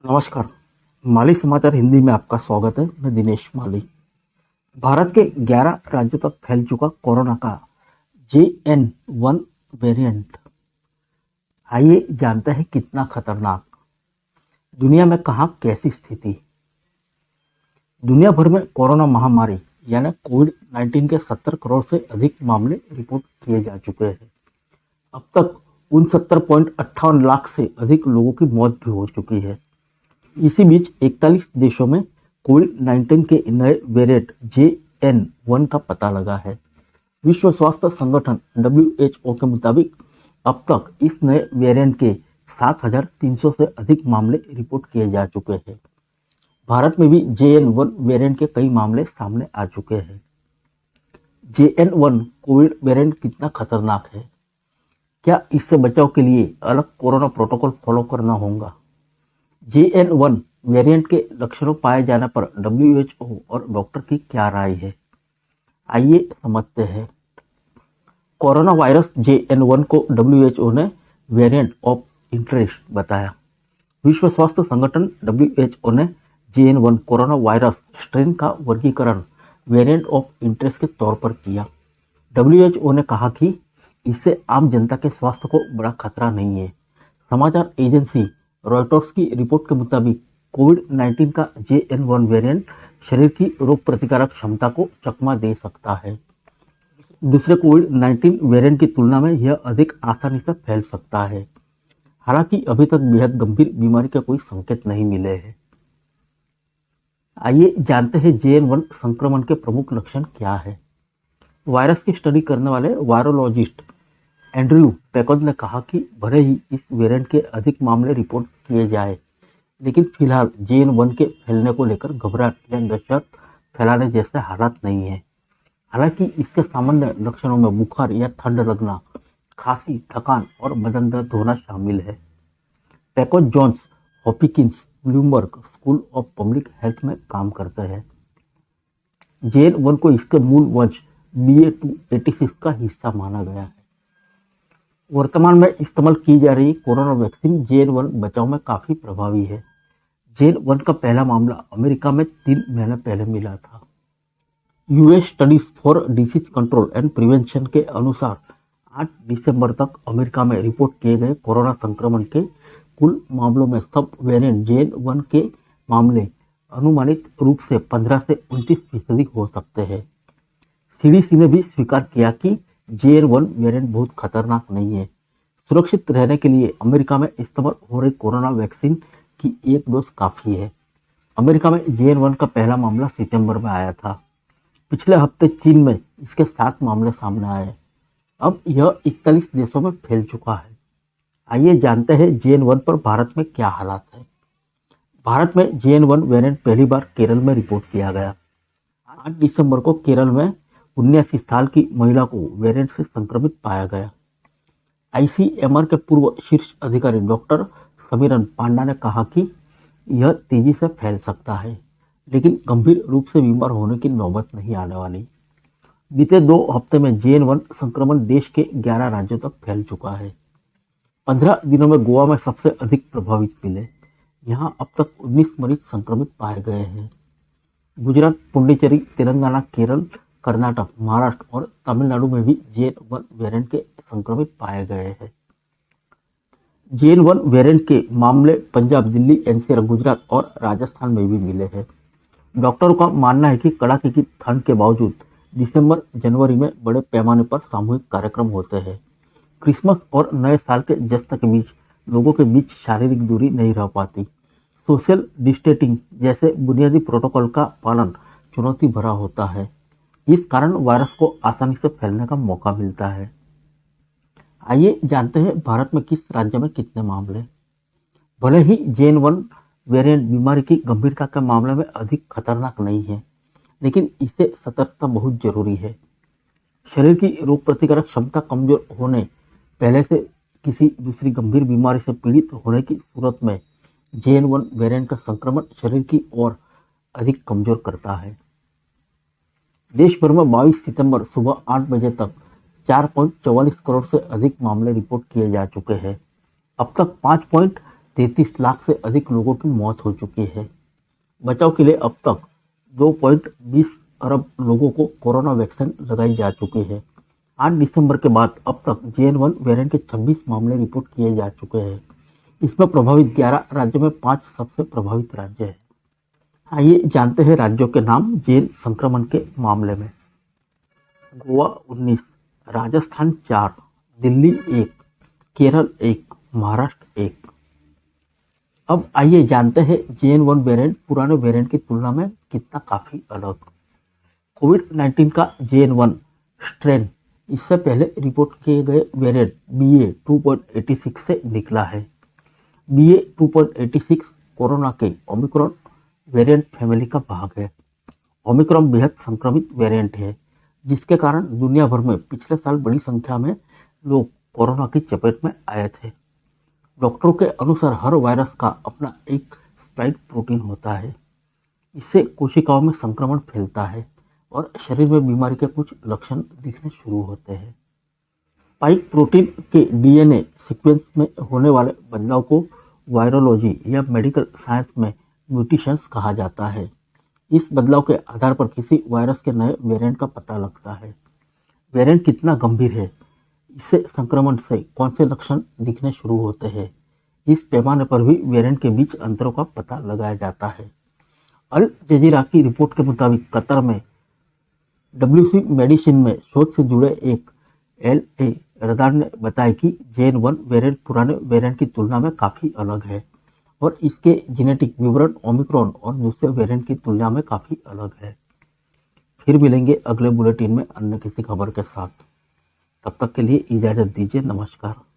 नमस्कार। माली समाचार हिंदी में आपका स्वागत है। मैं दिनेश माली। भारत के 11 राज्यों तक फैल चुका कोरोना का JN1 वेरिएंट। आइए जानते हैं कितना खतरनाक। दुनिया में कहाँ कैसी स्थिति। दुनिया भर में कोरोना महामारी यानी कोविड-19 के 70 करोड़ से अधिक मामले रिपोर्ट किए जा चुके हैं। अब तक 69.58 लाख से अधिक लोगों की मौत भी हो चुकी है। इसी बीच 41 देशों में कोविड-19 के नए वेरिएंट JN1 का पता लगा है। विश्व स्वास्थ्य संगठन WHO के मुताबिक अब तक इस नए वेरिएंट के 7,300 से अधिक मामले रिपोर्ट किए जा चुके हैं। भारत में भी JN1 वेरिएंट के कई मामले सामने आ चुके हैं। JN1 कोविड वेरिएंट कितना खतरनाक है? क्या इससे बचाव के लिए अलग कोरोना प्रोटोकॉल फॉलो करना होगा? JN1 वेरिएंट के लक्षणों पाए जाने पर WHO और डॉक्टर की क्या राय है, आइए समझते हैं। कोरोना वायरस JN1 को WHO ने वेरिएंट ऑफ इंटरेस्ट बताया। विश्व स्वास्थ्य संगठन WHO ने JN1 कोरोना वायरस स्ट्रेन का वर्गीकरण वेरिएंट ऑफ इंटरेस्ट के तौर पर किया। WHO ने कहा कि इससे आम जनता के स्वास्थ्य को बड़ा खतरा नहीं है। समाचार एजेंसी रॉयटर्स की रिपोर्ट के मुताबिक कोविड-19 का JN1 वेरिएंट शरीर की रोग प्रतिकारक क्षमता को चकमा दे सकता है। दूसरे कोविड-19 वेरिएंट की तुलना में यह अधिक आसानी से फैल सकता है। हालांकि अभी तक बेहद गंभीर बीमारी के कोई संकेत नहीं मिले हैं। आइए जानते हैं JN1 संक्रमण के प्रमुख लक्षण क्या है। वायरस की स्टडी करने वाले वायरोलॉजिस्ट एंड्रयू पैकोज ने कहा कि भले ही इस वेरिएंट के अधिक मामले रिपोर्ट किए जाए, लेकिन फिलहाल JN1 के फैलने को लेकर घबराहट या दहशत फैलाने जैसे हालात नहीं है। हालांकि इसके सामान्य लक्षणों में बुखार या ठंड लगना, खांसी, थकान और बदन दर्द होना शामिल है। पैकोज Johns Hopkins Bloomberg School of Public Health में काम करते हैं। JN1 को इसके मूल वंश BA286 का हिस्सा माना गया है। वर्तमान में इस्तेमाल की जा रही कोरोना वैक्सीन JN1 बचाव में काफ़ी प्रभावी है। JN1 का पहला मामला अमेरिका में 3 महीने पहले मिला था। US studies for disease control and prevention के अनुसार 8 दिसंबर तक अमेरिका में रिपोर्ट किए गए कोरोना संक्रमण के कुल मामलों में सब वेरिएंट JN1 के मामले अनुमानित रूप से 15 से 29% हो सकते हैं। CDC ने भी स्वीकार किया कि JN1 वेरिएंट बहुत खतरनाक नहीं है। सुरक्षित रहने के लिए अमेरिका में इस्तेमाल हो रही कोरोना वैक्सीन की एक डोज काफ़ी है। अमेरिका में JN1 का पहला मामला सितंबर में आया था। पिछले हफ्ते चीन में इसके 7 मामले सामने आए। अब यह 41 देशों में फैल चुका है। आइए जानते हैं JN1 पर भारत में क्या हालात है। भारत में JN1 वेरिएंट पहली बार केरल में रिपोर्ट किया गया। 8 दिसंबर को केरल में 79 साल की महिला को वेरिएंट से संक्रमित पाया गया। ICMR के पूर्व शीर्ष अधिकारी डॉक्टर समीरन पांडा ने कहा कि यह तेजी से फैल सकता है, लेकिन गंभीर रूप से बीमार होने की नौबत नहीं आने वाली। बीते 2 हफ्ते में JN1 संक्रमण देश के 11 राज्यों तक फैल चुका है। 15 दिनों में गोवा में सबसे अधिक प्रभावित मिले। यहाँ अब तक 19 मरीज संक्रमित पाए गए हैं। गुजरात, पुडुचेरी, तेलंगाना, केरल, कर्नाटक, महाराष्ट्र और तमिलनाडु में भी JN1 वेरिएंट के संक्रमित पाए गए हैं। JN1 वेरिएंट के मामले पंजाब, दिल्ली, NCR, गुजरात और राजस्थान में भी मिले हैं। डॉक्टरों का मानना है कि कड़ाके की ठंड के बावजूद दिसंबर, जनवरी में बड़े पैमाने पर सामूहिक कार्यक्रम होते हैं। क्रिसमस और नए साल के जश्न के बीच लोगों के बीच शारीरिक दूरी नहीं रह पाती। सोशल डिस्टेंसिंग जैसे बुनियादी प्रोटोकॉल का पालन चुनौती भरा होता है। इस कारण वायरस को आसानी से फैलने का मौका मिलता है। आइए जानते हैं भारत में किस राज्य में कितने मामले। भले ही JN1 वेरिएंट बीमारी की गंभीरता के मामले में अधिक खतरनाक नहीं है, लेकिन इससे सतर्कता बहुत जरूरी है। शरीर की रोग प्रतिकारक क्षमता कमजोर होने, पहले से किसी दूसरी गंभीर बीमारी से पीड़ित होने की सूरत में JN1 वेरिएंट का संक्रमण शरीर की ओर अधिक कमजोर करता है। देश भर में 22 सितंबर सुबह 8 बजे तक 4.44 करोड़ से अधिक मामले रिपोर्ट किए जा चुके हैं। अब तक 33 लाख से अधिक लोगों की मौत हो चुकी है। बचाव के लिए अब तक 2.20 अरब लोगों को कोरोना वैक्सीन लगाई जा चुकी है। 8 दिसंबर के बाद अब तक JN1 वेरिएंट के 26 मामले रिपोर्ट किए जा चुके हैं। इसमें प्रभावित 11 राज्यों में 5 सबसे प्रभावित राज्य हैं। आइए जानते हैं राज्यों के नाम जेन संक्रमण के मामले में। गोवा 19, राजस्थान 4, दिल्ली 1, केरल 1, महाराष्ट्र 1। अब आइए जानते हैं JN1 वेरिएंट पुराने वेरिएंट की तुलना में कितना काफी अलग। कोविड-19 का JN1 स्ट्रेन इससे पहले रिपोर्ट किए गए वेरिएंट BA.2.86 से निकला है। BA.2.86 कोरोना के ओमिक्रॉन वेरिएंट फैमिली का भाग है। ओमिक्रॉन बेहद संक्रमित वेरिएंट है, जिसके कारण दुनिया भर में पिछले साल बड़ी संख्या में लोग कोरोना की चपेट में आए थे। डॉक्टरों के अनुसार हर वायरस का अपना एक स्पाइक प्रोटीन होता है। इससे कोशिकाओं में संक्रमण फैलता है और शरीर में बीमारी के कुछ लक्षण दिखने शुरू होते हैं। स्पाइक प्रोटीन के DNA सीक्वेंस में होने वाले बदलाव को वायरोलॉजी या मेडिकल साइंस में म्यूटेशंस कहा जाता है। इस बदलाव के आधार पर किसी वायरस के नए वेरिएंट का पता लगता है। वेरिएंट कितना गंभीर है, इससे संक्रमण से कौन से लक्षण दिखने शुरू होते हैं, इस पैमाने पर भी वेरिएंट के बीच अंतरों का पता लगाया जाता है। अल जजीरा की रिपोर्ट के मुताबिक कतर में WC मेडिसिन में शोध से जुड़े एक LA रडार ने बताया कि JN1 वेरिएंट पुराने वेरिएंट की तुलना में काफ़ी अलग है और इसके जेनेटिक विवरण ओमिक्रॉन और दूसरे वेरिएंट की तुलना में काफ़ी अलग है। फिर मिलेंगे अगले बुलेटिन में अन्य किसी खबर के साथ। तब तक के लिए इजाज़त दीजिए। नमस्कार।